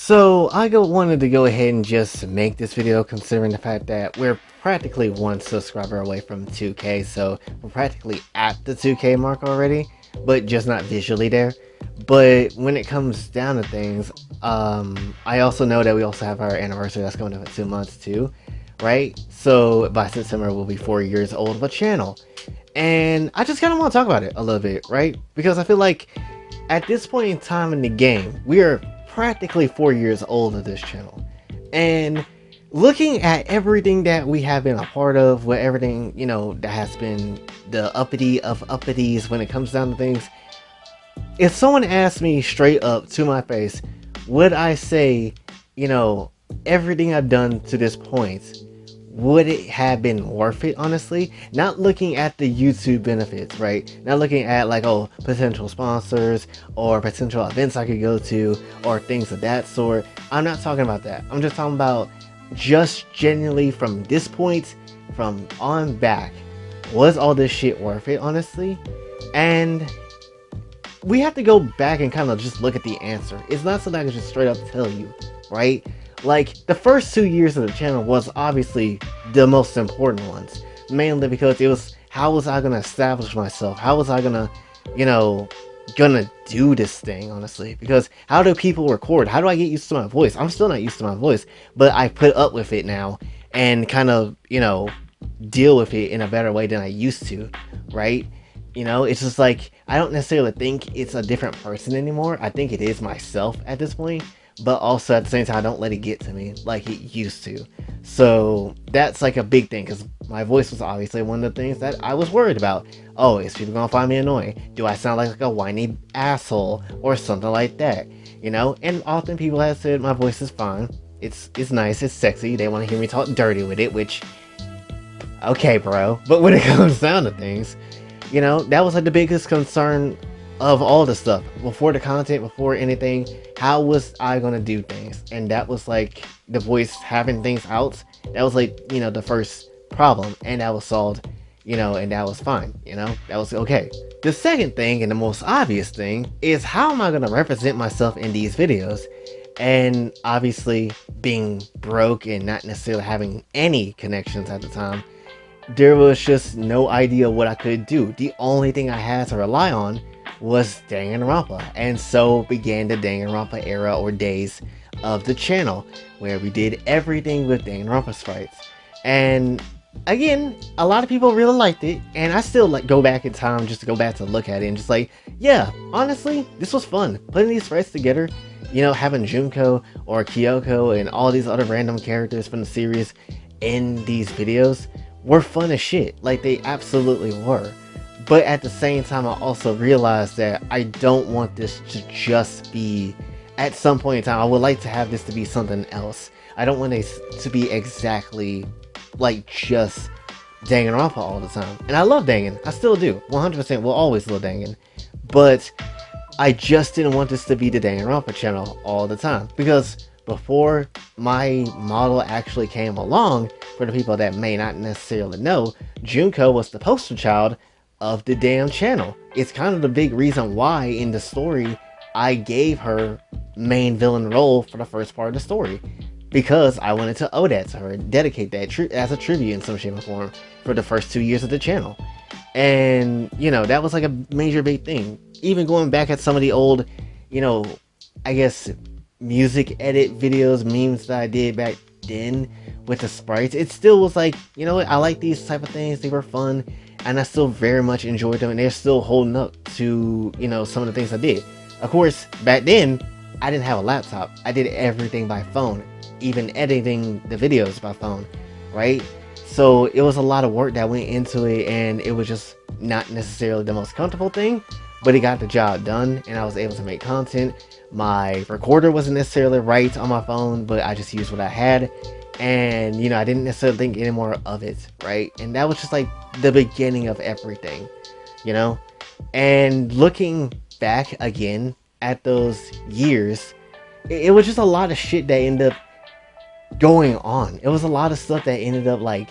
So wanted to go ahead and just make this video considering the fact that we're practically one subscriber away from 2K, so we're practically at the 2K mark already, but just not visually there. But when it comes down to things, I also know that we also have our anniversary that's coming up in 2 months too, right? So by September we'll be 4 years old of a channel. And I just kind of want to talk about it a little bit, right? Because I feel like at this point in time in the game, we are practically 4 years old of this channel. And looking at everything that we have been a part of, with everything, that has been the uppity of uppities when it comes down to things, if someone asked me straight up to my face, would I say, you know, everything I've done to this point, would it have been worth it, honestly? Not looking at the YouTube benefits, right? Not looking at like, oh, potential sponsors or potential events I could go to or things of that sort. I'm not talking about that. I'm just talking about just genuinely from this point, from on back, was all this shit worth it, honestly? And we have to go back and kind of just look at the answer. It's not something I can just straight up tell you, right? Like, the first 2 years of the channel was obviously the most important ones, mainly because it was, how was I gonna establish myself? How was I gonna, you know, gonna do this thing, honestly? Because how do people record? How do I get used to my voice? I'm still not used to my voice, but I put up with it now and kind of, deal with it in a better way than I used to, right? It's just like I don't necessarily think it's a different person anymore. I think it is myself at this point, but also at the same time, I don't let it get to me like it used to. So that's like a big thing because my voice was obviously one of the things that I was worried about. Oh, is people gonna find me annoying? Do I sound like a whiny asshole or something like that? And often people have said my voice is fine. It's nice, it's sexy. They want to hear me talk dirty with it, which okay, bro. But when it comes down to things, that was like the biggest concern of all the stuff before the content, before anything. How was I gonna do things? And that was like the voice having things out. That was like, the first problem, and that was solved, and that was fine, that was okay. The second thing, and the most obvious thing, is how am I gonna represent myself in these videos? And obviously, being broke and not necessarily having any connections at the time, there was just no idea what I could do. The only thing I had to rely on was Danganronpa, and so began the Danganronpa era or days of the channel, where we did everything with Danganronpa sprites. And again, a lot of people really liked it, and I still like go back in time just to go back to look at it and just like, yeah, honestly, this was fun putting these sprites together. Having Junko or Kyoko and all these other random characters from the series in these videos were fun as shit. Like, they absolutely were. But at the same time, I also realized that I don't want this to just be, at some point in time, I would like to have this to be something else. I don't want it to be exactly like just Danganronpa all the time. And I love Dangan. I still do. 100% will always love Dangan. But I just didn't want this to be the Danganronpa channel all the time. Because before my model actually came along, for the people that may not necessarily know, Junko was the poster child of the damn channel. It's kind of the big reason why in the story I gave her main villain role for the first part of the story, because I wanted to owe that to her, dedicate that as a tribute in some shape or form for the first 2 years of the channel. And that was like a major big thing. Even going back at some of the old, I guess music edit videos, memes that I did back then with the sprites, it still was like, what, I like these type of things. They were fun, and I still very much enjoyed them, and they're still holding up to, some of the things I did. Of course, back then, I didn't have a laptop. I did everything by phone, even editing the videos by phone, right? So it was a lot of work that went into it, and it was just not necessarily the most comfortable thing, but it got the job done, and I was able to make content. My recorder wasn't necessarily right on my phone, but I just used what I had, and I didn't necessarily think any more of it, right? And that was just like the beginning of everything, you know? And looking back again at those years, it was just a lot of shit that ended up going on. It was a lot of stuff that ended up like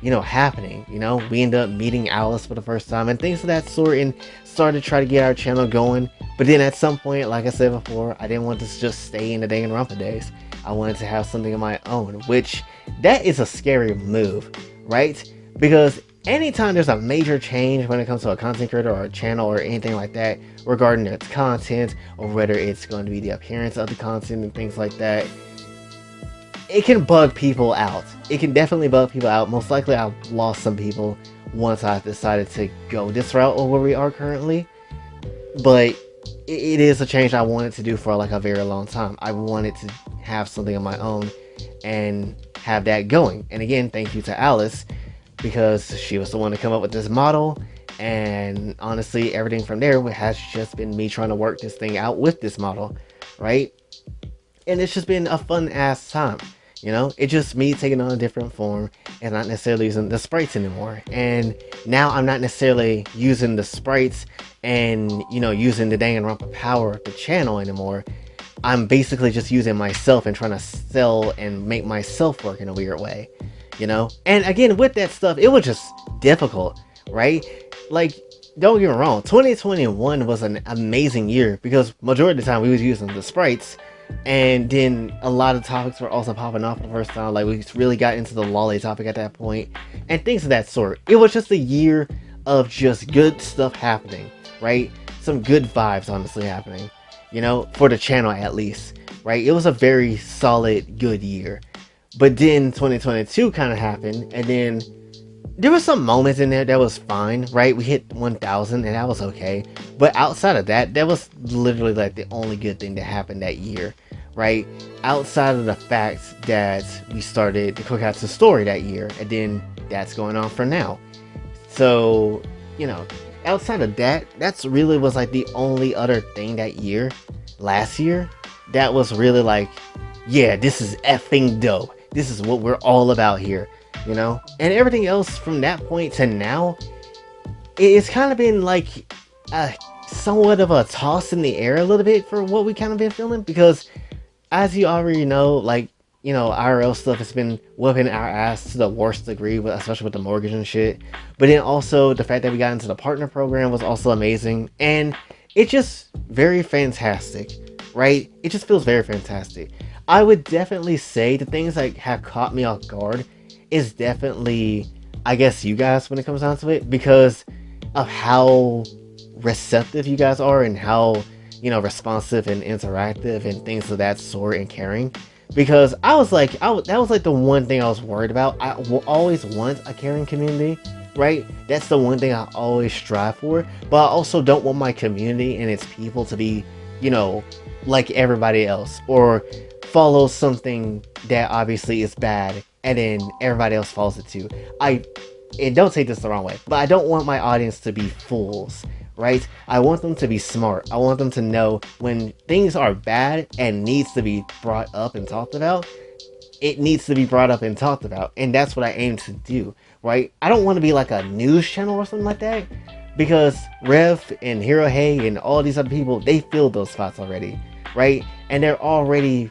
happening. We ended up meeting Alice for the first time and things of that sort, and started to try to get our channel going. But then at some point, like I said before, I didn't want to just stay in the Danganronpa days. I wanted to have something of my own, which that is a scary move, right? Because anytime there's a major change when it comes to a content creator or a channel or anything like that regarding its content, or whether it's going to be the appearance of the content and things like that, it can bug people out. It can definitely bug people out. Most likely I've lost some people once I decided to go this route or where we are currently. But it is a change I wanted to do for like a very long time. I wanted to have something of my own and have that going. And again, thank you to Alice, because she was the one to come up with this model. And honestly, everything from there has just been me trying to work this thing out with this model, right? And it's just been a fun ass time. It's just me taking on a different form and not necessarily using the sprites anymore. And now I'm not necessarily using the sprites and using the Danganronpa power of the channel anymore. I'm basically just using myself and trying to sell and make myself work in a weird way. And again, with that stuff, it was just difficult, right? Like, don't get me wrong, 2021 was an amazing year because majority of the time we was using the sprites. And then a lot of topics were also popping off the first time. Like, we really got into the lolly topic at that point and things of that sort. It was just a year of just good stuff happening, right? Some good vibes honestly happening, for the channel at least, right? It was a very solid, good year. But then 2022 kind of happened, and then there were some moments in there that was fine, right? We hit 1,000 and that was okay. But outside of that, that was literally like the only good thing that happened that year, right? Outside of the fact that we started the Kokatsu story that year, and then that's going on for now. So, outside of that, that's really was like the only other thing that year, last year, that was really like, yeah, this is effing dope. This is what we're all about here. And everything else from that point to now, it's kind of been like somewhat of a toss in the air a little bit for what we kind of been feeling, because as you already know, like, IRL stuff has been whooping our ass to the worst degree, especially with the mortgage and shit. But then also the fact that we got into the partner program was also amazing, and it's just very fantastic, right? It just feels very fantastic. I would definitely say the things that have caught me off guard is definitely, I guess, you guys when it comes down to it, because of how receptive you guys are and how, responsive and interactive and things of that sort and caring. Because I was like, that was like the one thing I was worried about. I will always want a caring community, right? That's the one thing I always strive for. But I also don't want my community and its people to be, like everybody else, or follow something that obviously is bad and then everybody else follows it too. And don't take this the wrong way, but I don't want my audience to be fools, right? I want them to be smart. I want them to know when things are bad and needs to be brought up and talked about, it needs to be brought up and talked about. And that's what I aim to do, right? I don't want to be like a news channel or something like that, because Rev and Hirohei and all these other people, they filled those spots already, right? And they're already,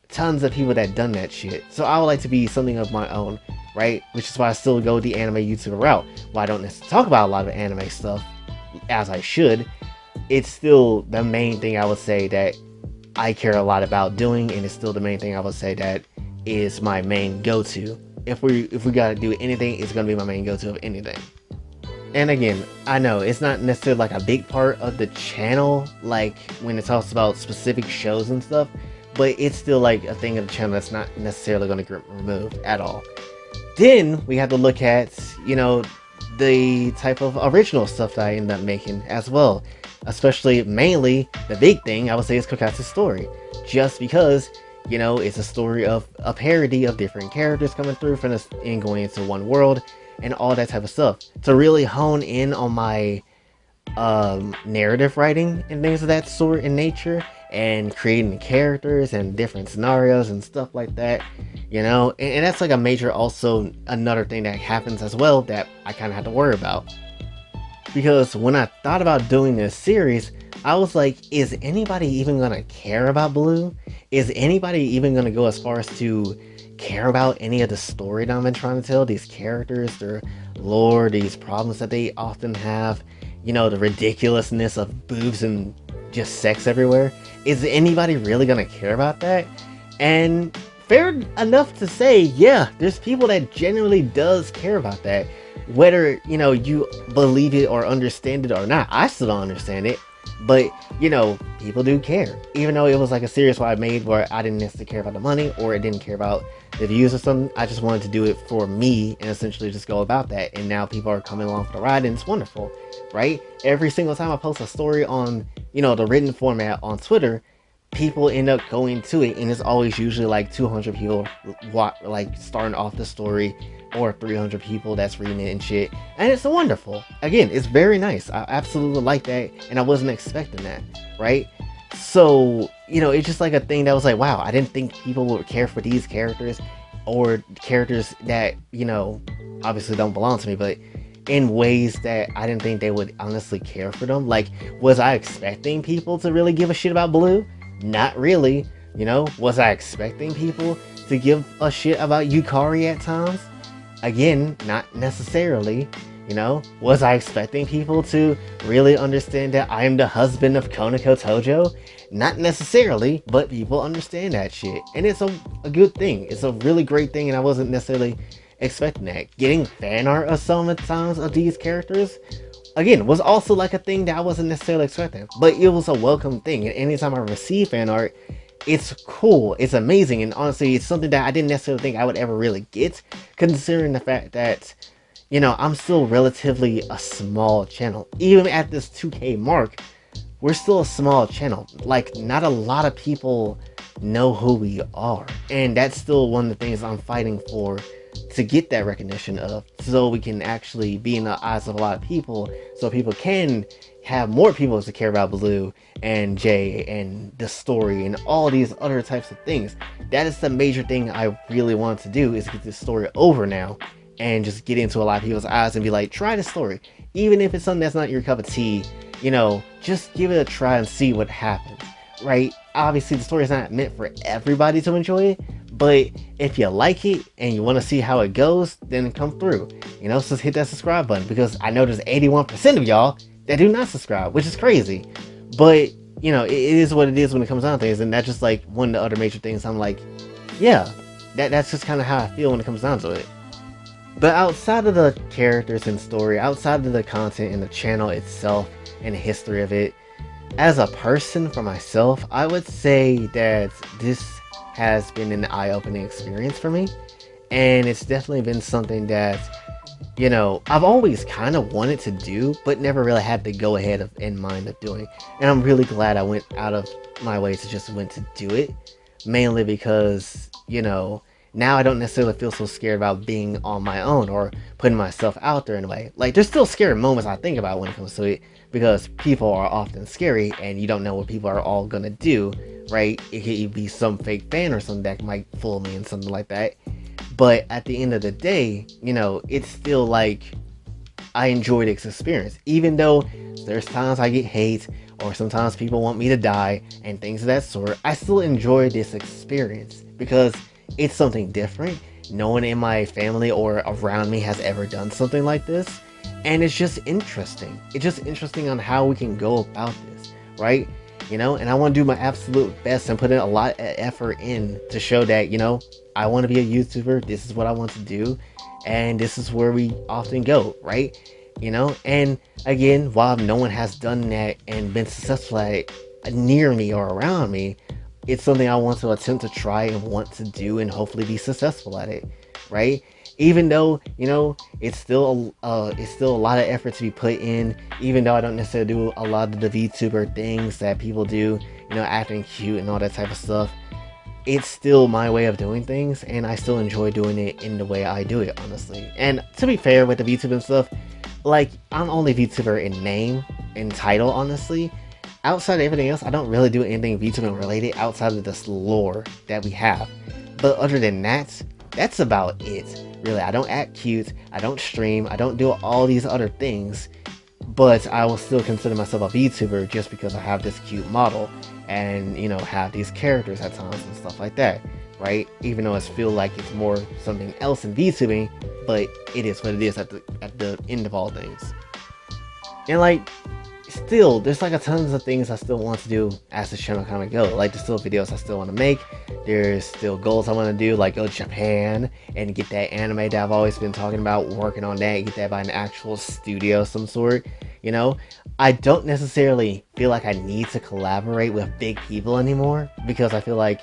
tons of people that done that shit. So I would like to be something of my own, right? Which is why I still go the anime YouTuber route. While I don't necessarily talk about a lot of anime stuff as I should, it's still the main thing I would say that I care a lot about doing, and it's still the main thing I would say that is my main go-to. If we gotta do anything, it's gonna be my main go-to of anything. And again, I know it's not necessarily like a big part of the channel, like when it talks about specific shows and stuff, but it's still like a thing of the channel that's not necessarily going to get removed at all. Then we have to look at, the type of original stuff that I end up making as well. Especially, mainly, the big thing I would say is Kokatsu's story. Just because, it's a story of a parody of different characters coming through from this and going into one world and all that type of stuff. To really hone in on my narrative writing and things of that sort in nature, and creating characters and different scenarios and stuff like that, and that's like a major, also another thing that happens as well that I kind of had to worry about. Because when I thought about doing this series, I was like, is anybody even gonna care about Blue? Is anybody even gonna go as far as to care about any of the story that I've been trying to tell, these characters, their lore, these problems that they often have, you know, the ridiculousness of boobs and just sex everywhere. Is anybody really gonna care about that? And fair enough to say, yeah, there's people that genuinely does care about that. Whether, you know, you believe it or understand it or not, I still don't understand it. But, you know, people do care. Even though it was like a series where I made where I didn't necessarily care about the money or it didn't care about the views or something. I just wanted to do it for me and essentially just go about that. And now people are coming along for the ride and it's wonderful, right? Every single time I post a story on, you know, the written format on Twitter, people end up going to it, and it's always usually like 200 people like starting off the story, or 300 people that's reading it and shit, and it's wonderful. Again, it's very nice. I absolutely like that, and I wasn't expecting that, right? So, you know, it's just like a thing that was like, wow, I didn't think people would care for these characters, or characters that, you know, obviously don't belong to me, but in ways that I didn't think they would honestly care for them. Like, was I expecting people to really give a shit about Blue? Not really. You know, was I expecting people to give a shit about Yukari at times? Again, not necessarily. You know, was I expecting people to really understand that I am the husband of Konako Tojo? Not necessarily, but people understand that shit. And it's a good thing. It's a really great thing, and I wasn't necessarily expecting that. Getting fan art of some of the times of these characters, again, was also like a thing that I wasn't necessarily expecting. But it was a welcome thing. And anytime I receive fan art, it's cool, it's amazing, and honestly, it's something that I didn't necessarily think I would ever really get, considering the fact that, you know, I'm still relatively a small channel. Even at this 2K mark, we're still a small channel. Like, not a lot of people know who we are. And that's still one of the things I'm fighting for, to get that recognition of, so we can actually be in the eyes of a lot of people, so people can have more people to care about Blue and Jay and the story and all these other types of things. That is the major thing I really want to do, is get this story over now and just get into a lot of people's eyes and be like, try the story. Even if it's something that's not your cup of tea, you know, just give it a try and see what happens, right? Obviously, the story is not meant for everybody to enjoy it, but if you like it and you want to see how it goes, then come through. You know, so just hit that subscribe button, because I know there's 81% of y'all that do not subscribe, which is crazy. But, you know, it is what it is when it comes down to things, and that's just like one of the other major things. I'm like, yeah, that's just kind of how I feel when it comes down to it. But outside of the characters and story, outside of the content and the channel itself and the history of it, as a person, for myself, I would say that this has been an eye-opening experience for me. And it's definitely been something that, you know, I've always kind of wanted to do, but never really had the go-ahead of in mind of doing. And I'm really glad I went out of my way to just went to do it. Mainly because, you know, now I don't necessarily feel so scared about being on my own or putting myself out there in a way. Like, there's still scary moments I think about when it comes to it, because people are often scary and you don't know what people are all gonna do, right? It could be some fake fan or something that might fool me and something like that. But at the end of the day, you know, it's still like, I enjoy this experience. Even though there's times I get hate, or sometimes people want me to die and things of that sort, I still enjoy this experience because it's something different. No one in my family or around me has ever done something like this. And it's just interesting. It's just interesting on how we can go about this, right? You know, and I want to do my absolute best and put in a lot of effort in to show that, you know, I want to be a YouTuber. This is what I want to do. And this is where we often go, right? You know, and again, while no one has done that and been successful at it near me or around me, it's something I want to attempt to try and want to do and hopefully be successful at it, right? Even though, you know, it's still a lot of effort to be put in, even though I don't necessarily do a lot of the VTuber things that people do, you know, acting cute and all that type of stuff. It's still my way of doing things, and I still enjoy doing it in the way I do it, honestly. And to be fair with the VTuber and stuff, like, I'm only VTuber in name and title, honestly. Outside of everything else, I don't really do anything VTuber related outside of this lore that we have. But other than that, that's about it. Really, I don't act cute, I don't stream, I don't do all these other things, but I will still consider myself a VTuber just because I have this cute model and, you know, have these characters at times and stuff like that. right? Even though it feel like it's more something else in VTubing, but it is what it is at the end of all things. And like, still, there's like a tons of things I still want to do as the channel kind of go. Like, there's still videos I still want to make. There's still goals I want to do, like go to Japan and get that anime that I've always been talking about, working on that, get that by an actual studio of some sort, you know? I don't necessarily feel like I need to collaborate with big people anymore, because I feel like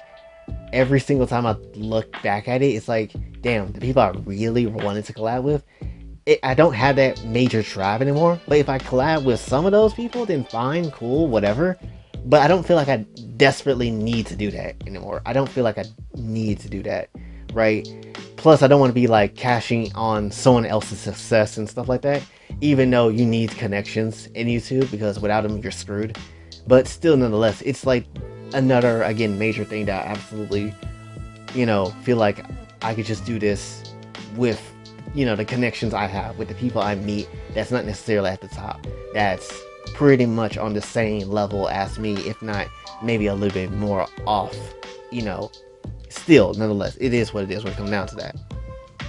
every single time I look back at it, it's like, damn, the people I really wanted to collab with, I don't have that major drive anymore. But if I collab with some of those people, then fine, cool, whatever. But I don't feel like I desperately need to do that anymore. I don't feel like I need to do that, right? Plus, I don't want to be like cashing on someone else's success and stuff like that, even though you need connections in YouTube, because without them, you're screwed. But still, nonetheless, it's like another, again, major thing that I absolutely, feel like I could just do this with, the connections I have with the people I meet. That's not necessarily at the top. That's pretty much on the same level as me, if not maybe a little bit more off, still, nonetheless, it is what it is when it comes down to that.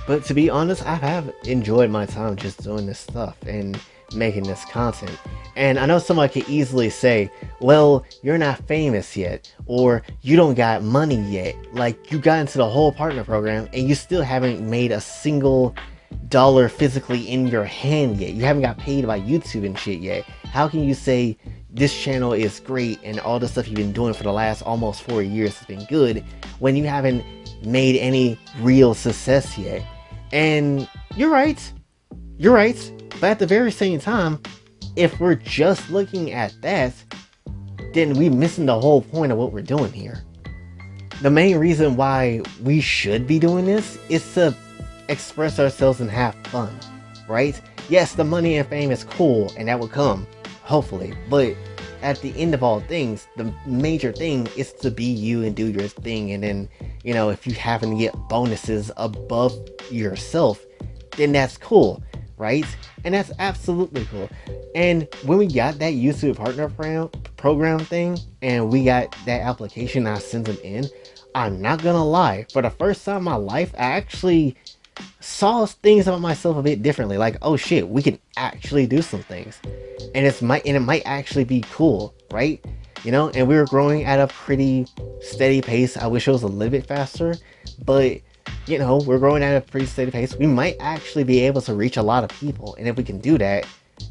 But to be honest, I have enjoyed my time just doing this stuff and making this content. And I know someone could easily say, well, you're not famous yet, or you don't got money yet. Like, you got into the whole partner program and you still haven't made a single dollar physically in your hand yet. You haven't got paid by YouTube and shit yet. How can you say this channel is great and all the stuff you've been doing for the last almost 4 years has been good when you haven't made any real success yet? And you're right. But at the very same time, if we're just looking at that, then we're missing the whole point of what we're doing here. The main reason why we should be doing this is to express ourselves and have fun, right? Yes, the money and fame is cool, and that will come, hopefully, but at the end of all things, the major thing is to be you and do your thing. And then, if you happen to get bonuses above yourself, then that's cool, right? And that's absolutely cool. And when we got that YouTube partner program thing, and we got that application, I sent them in, I'm not gonna lie, for the first time in my life, I actually saw things about myself a bit differently. Like, oh shit, we can actually do some things, and it might actually be cool, right? And we were growing at a pretty steady pace. I wish it was a little bit faster, but we're growing at a pretty steady pace. We might actually be able to reach a lot of people, and if we can do that,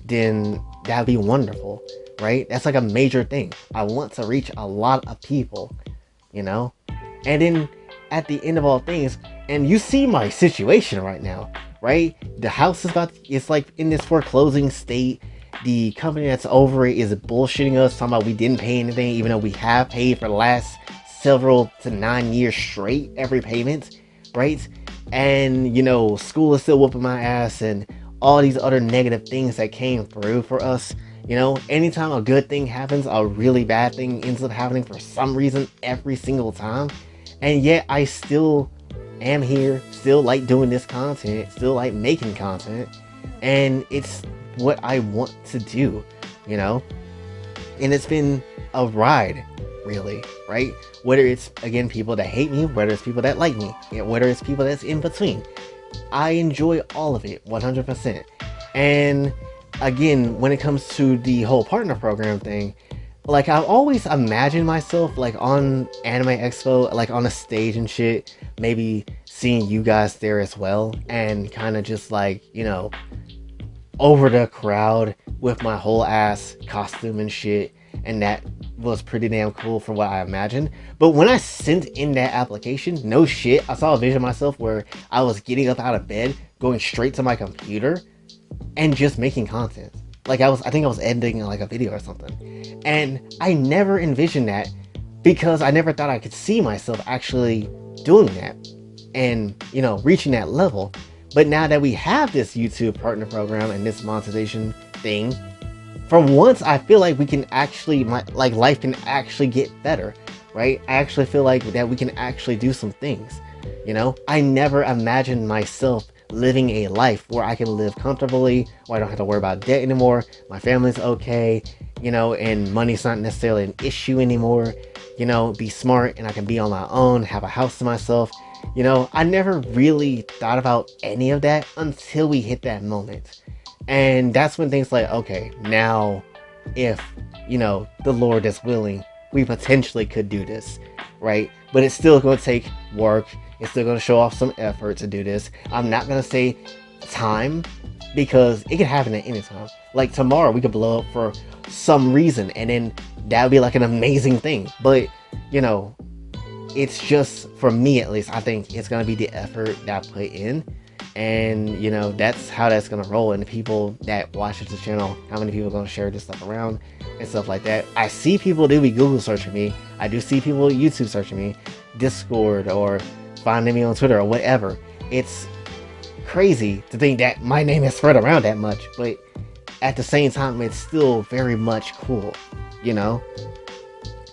then that'd be wonderful, right? That's like a major thing. I want to reach a lot of people, and then at the end of all things, and you see my situation right now, right? The house it's like in this foreclosing state. The company that's over it is bullshitting us, talking about we didn't pay anything, even though we have paid for the last several to 9 years straight, every payment, right? And, school is still whooping my ass, and all these other negative things that came through for us. Anytime a good thing happens, a really bad thing ends up happening for some reason every single time. And yet I still am here, still like doing this content, still like making content, and it's what I want to do, and it's been a ride, really, right? Whether it's, again, people that hate me, whether it's people that like me, whether it's people that's in between, I enjoy all of it 100%. And again, when it comes to the whole partner program thing, like, I've always imagined myself like on Anime Expo, like on a stage and shit, maybe seeing you guys there as well, and kind of just like, over the crowd with my whole ass costume and shit. And that was pretty damn cool for what I imagined. But when I sent in that application, no shit, I saw a vision of myself where I was getting up out of bed, going straight to my computer, and just making content. Like, I think I was editing like a video or something. And I never envisioned that, because I never thought I could see myself actually doing that and, reaching that level. But now that we have this YouTube partner program and this monetization thing, for once, I feel like we can actually, life can actually get better, right? I actually feel like that we can actually do some things, I never imagined myself living a life where I can live comfortably, where I don't have to worry about debt anymore, my family's okay, and money's not necessarily an issue anymore. you know, be smart and I can be on my own, have a house to myself. You know, I never really thought about any of that until we hit that moment. And that's when things like, okay, now if, you know, the Lord is willing, we potentially could do this, right? But it's still going to take work. It's still going to show off some effort to do this. I'm not going to say time because it could happen at any time. Like tomorrow, we could blow up for some reason, and then that would be like an amazing thing. But, you know, it's just, for me at least, I think it's going to be the effort that I put in. And, you know, that's how that's going to roll. And the people that watch this channel, how many people are going to share this stuff around and stuff like that. I see people do be Google searching me. I do see people YouTube searching me, Discord, or finding me on Twitter or whatever. It's crazy to think that my name is spread around that much. But at the same time, it's still very much cool, you know?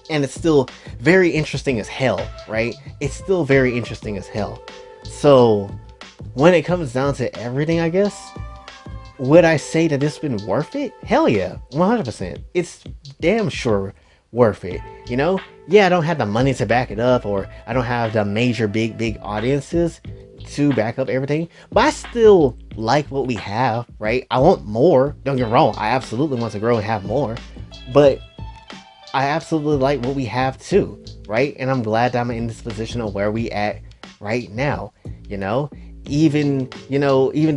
And it's still very interesting as hell, right? It's still very interesting as hell. So when it comes down to everything, I guess, would I say that it's been worth it? Hell yeah, 100%. It's damn sure worth it. You know? Yeah, I don't have the money to back it up, or I don't have the major big audiences to back up everything, but I still like what we have, right? I want more. Don't get me wrong. I absolutely want to grow and have more, but I absolutely like what we have too, right? And I'm glad that I'm in this position of where we at right now, you know? Even though, you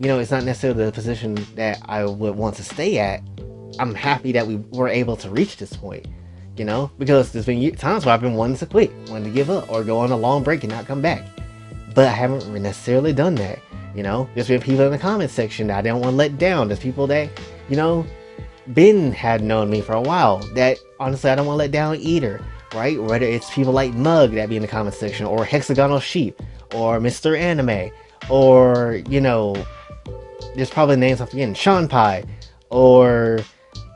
know, it's not necessarily the position that I would want to stay at, I'm happy that we were able to reach this point, you know? Because there's been times where I've been wanting to quit, wanting to give up, or go on a long break and not come back. But I haven't necessarily done that, you know? There's been people in the comment section that I don't want to let down. There's people that, you know, had known me for a while that honestly I don't want to let down either, right? Whether it's people like Mug that be in the comment section, or Hexagonal Sheep, or Mr. Anime, or, you know, there's probably names I'm forgetting, Sean Pie, or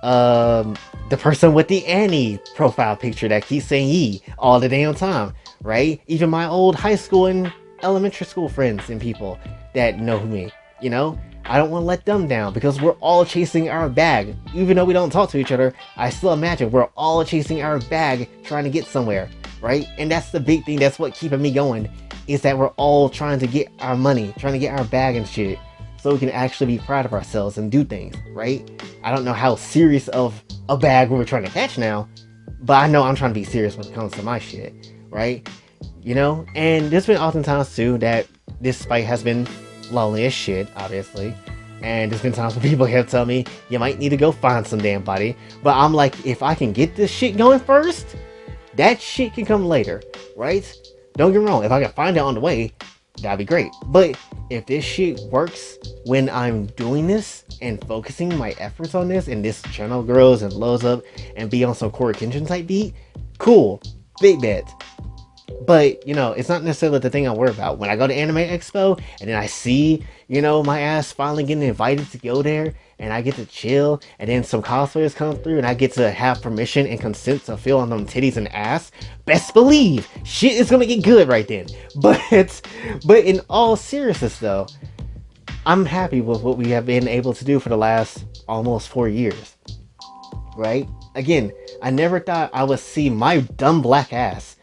the person with the Annie profile picture that keeps saying ye all the damn time, right? Even my old high school and elementary school friends and people that know me, you know? I don't want to let them down because we're all chasing our bag. Even though we don't talk to each other, I still imagine we're all chasing our bag trying to get somewhere, right? And that's the big thing. That's what keeping me going, is that we're all trying to get our money, trying to get our bag and shit, so we can actually be proud of ourselves and do things, right? I don't know how serious of a bag we're trying to catch now, but I know I'm trying to be serious when it comes to my shit, right? You know? And there's been oftentimes too that this fight has been lonely as shit, obviously. And there's been times when people have told me, you might need to go find some damn body. But I'm like, if I can get this shit going first, that shit can come later, right? Don't get me wrong, if I can find it on the way, that'd be great. But if this shit works when I'm doing this and focusing my efforts on this, and this channel grows and blows up and be on some Core Kenshin type beat, cool, big bet. But, you know, it's not necessarily the thing I worry about. When I go to Anime Expo and then I see, you know, my ass finally getting invited to go there, and I get to chill, and then some cosplayers come through and I get to have permission and consent to feel on them titties and ass, best believe shit is gonna get good right then. But in all seriousness though, I'm happy with what we have been able to do for the last almost 4 years, right? Again, I never thought I would see my dumb black ass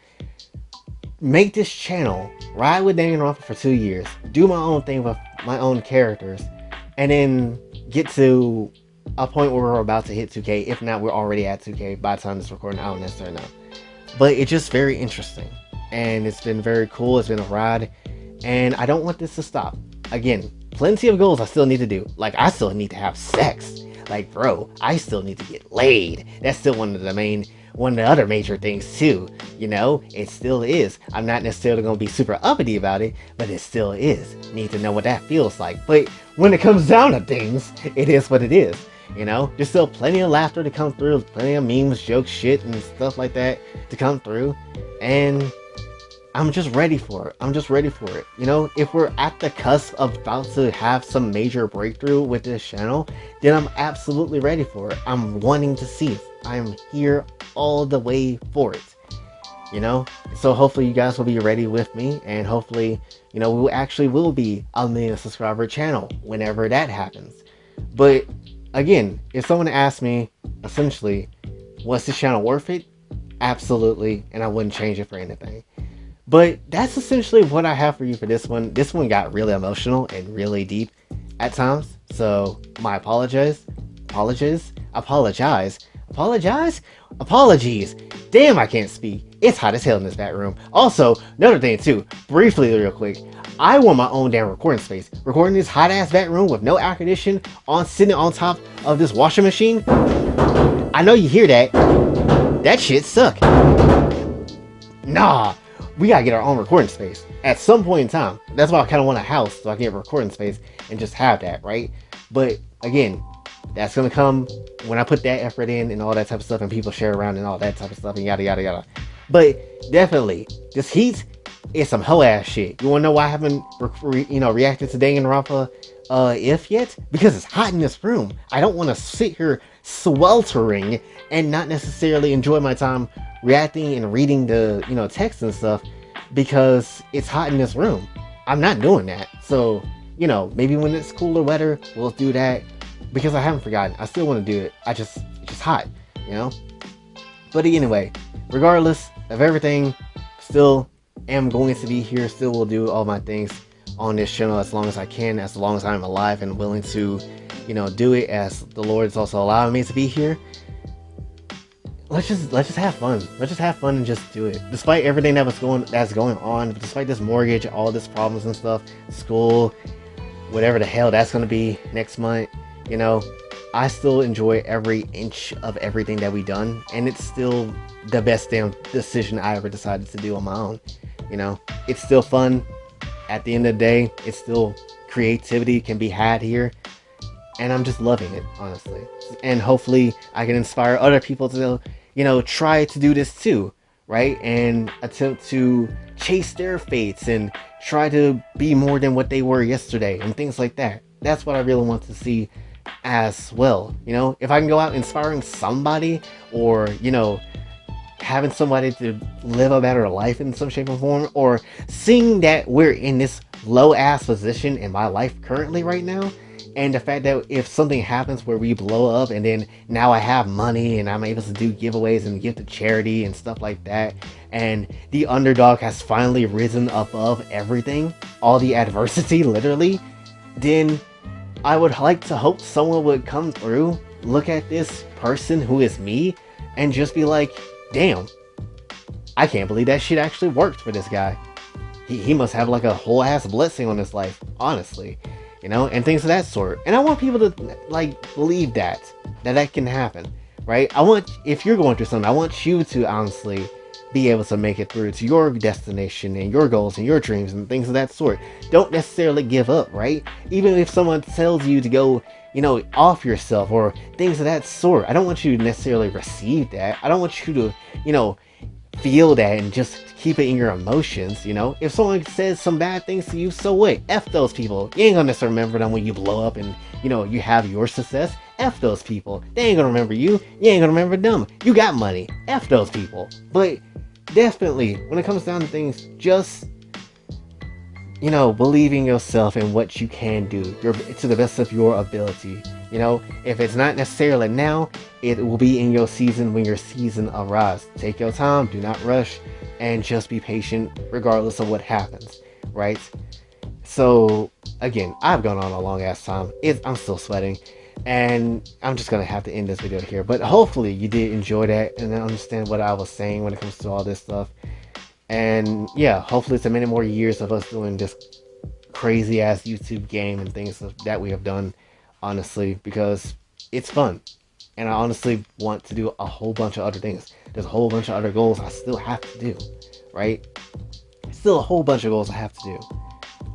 make this channel, ride with Danganronpa for 2 years, do my own thing with my own characters, and then get to a point where we're about to hit 2K. If not, we're already at 2K by the time this recording. I don't necessarily know. But it's just very interesting. And it's been very cool. It's been a ride. And I don't want this to stop. Again, plenty of goals I still need to do. Like, I still need to have sex. Like, bro, I still need to get laid. That's still one of the other major things too, you know. It still is. I'm not necessarily going to be super uppity about it, but it still is. Need to know what that feels like. But when it comes down to things, it is what it is, you know. There's still plenty of laughter to come through, plenty of memes, jokes, shit, and stuff like that to come through, and I'm just ready for it. I'm just ready for it. You know, if we're at the cusp of about to have some major breakthrough with this channel, then I'm absolutely ready for it. I'm wanting to see it. I'm here all the way for it. You know? So hopefully you guys will be ready with me, and hopefully, you know, we actually will be a 1 million subscriber channel whenever that happens. But again, if someone asks me, essentially, was this channel worth it? absolutely, and I wouldn't change it for anything. But that's essentially what I have for you for this one. This one got really emotional and really deep at times. So my apologize, apologies. Damn, I can't speak. It's hot as hell in this back room. Also, another thing too, briefly, real quick. I want my own damn recording space. Recording this hot ass back room with no air conditioning on sitting on top of this washing machine. I know you hear that. That shit suck. Nah, we gotta get our own recording space at some point in time. That's why I kind of want a house so I can get a recording space and just have that, right? But again, that's gonna come when I put that effort in and all that type of stuff, and people share around and all that type of stuff and yada yada yada. But definitely, this heat is some hoe ass shit. You wanna know why I haven't reacted to Danganronpa if yet? Because it's hot in this room. I don't want to sit here sweltering and not necessarily enjoy my time reacting and reading the text and stuff because it's hot in this room. I'm not doing that. So maybe when it's cooler weather we'll do that, because I haven't forgotten. I still want to do it. It's just hot, but anyway, regardless of everything, still am going to be here, still will do all my things on this channel as long as I can, as long as I'm alive and willing to do it, as the Lord is also allowing me to be here. Let's just have fun. Let's just have fun and just do it. Despite everything that's going on, despite this mortgage, all this problems and stuff, school, whatever the hell that's gonna be next month, I still enjoy every inch of everything that we done, and it's still the best damn decision I ever decided to do on my own. It's still fun. At the end of the day, it's still creativity can be had here, and I'm just loving it, honestly. And hopefully I can inspire other people to try to do this too, right? And attempt to chase their fates and try to be more than what they were yesterday and things like that. That's what I really want to see as well. If I can go out inspiring somebody, or having somebody to live a better life in some shape or form, or seeing that we're in this low ass position in my life currently right now, and the fact that if something happens where we blow up and then now I have money and I'm able to do giveaways and give to charity and stuff like that, and the underdog has finally risen above everything, all the adversity literally, then I would like to hope someone would come through, look at this person who is me, and just be like, damn, I can't believe that shit actually worked for this guy. He must have like a whole ass blessing on his life, honestly, and things of that sort. And I want people to like believe that can happen, right? If you're going through something, I want you to honestly be able to make it through to your destination and your goals and your dreams and things of that sort. Don't necessarily give up, right? Even if someone tells you to go off yourself or things of that sort, I don't want you to necessarily receive that. I don't want you to feel that and just keep it in your emotions. If someone says some bad things to you, so what? F those people. You ain't gonna necessarily remember them when you blow up and you have your success. F those people. They ain't gonna remember you. You ain't gonna remember them. You got money. F those people. But definitely, when it comes down to things, just believe in yourself and what you can do to the best of your ability. If it's not necessarily now, it will be in your season when your season arrives. Take your time, do not rush, and just be patient regardless of what happens, right? So again, I've gone on a long ass time. I'm still sweating, and I'm just gonna have to end this video here, but hopefully you did enjoy that and understand what I was saying when it comes to all this stuff. And yeah, hopefully it's a many more years of us doing this crazy ass YouTube game and things that we have done, honestly, because it's fun. And I honestly want to do a whole bunch of other things. There's a whole bunch of other goals I still have to do, right? Still a whole bunch of goals I have to do.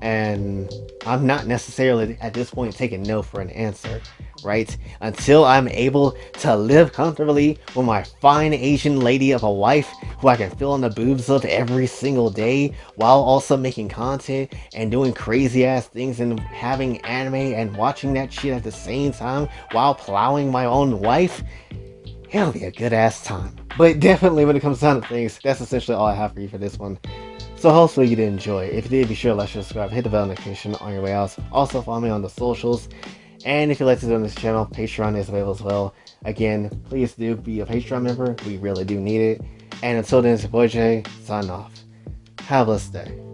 And I'm not necessarily at this point taking no for an answer, right? Until I'm able to live comfortably with my fine Asian lady of a wife who I can feel on the boobs of every single day, while also making content and doing crazy ass things and having anime and watching that shit at the same time while plowing my own wife, it'll be a good ass time. But definitely when it comes down to things, that's essentially all I have for you for this one. So hopefully you did enjoy. If you did, be sure to like, share, subscribe, hit the bell notification on your way out. Also follow me on the socials. And if you'd like to do on this channel, Patreon is available as well. Again, please do be a Patreon member. We really do need it. And until then, it's your boy Jay, sign off. Have a blessed day.